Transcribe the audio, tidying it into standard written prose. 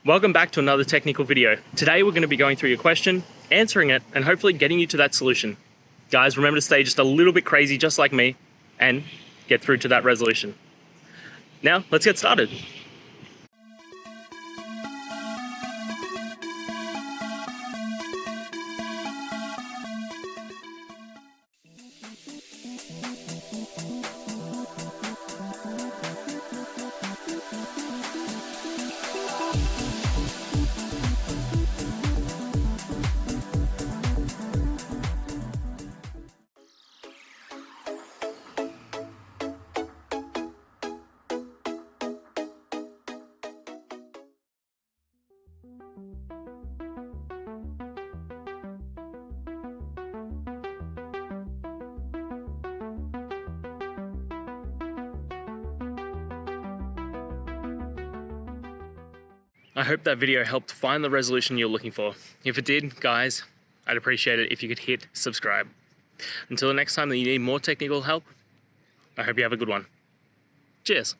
Welcome back to another technical video. Today we're going to be going through your question, answering it, and hopefully getting you to that solution. Guys, remember to stay just a little bit crazy just like me and get through to that resolution. Now, let's get started. I hope that video helped find the resolution you're looking for. If it did, guys, I'd appreciate it if you could hit subscribe. Until the next time that you need more technical help, I hope you have a good one. Cheers.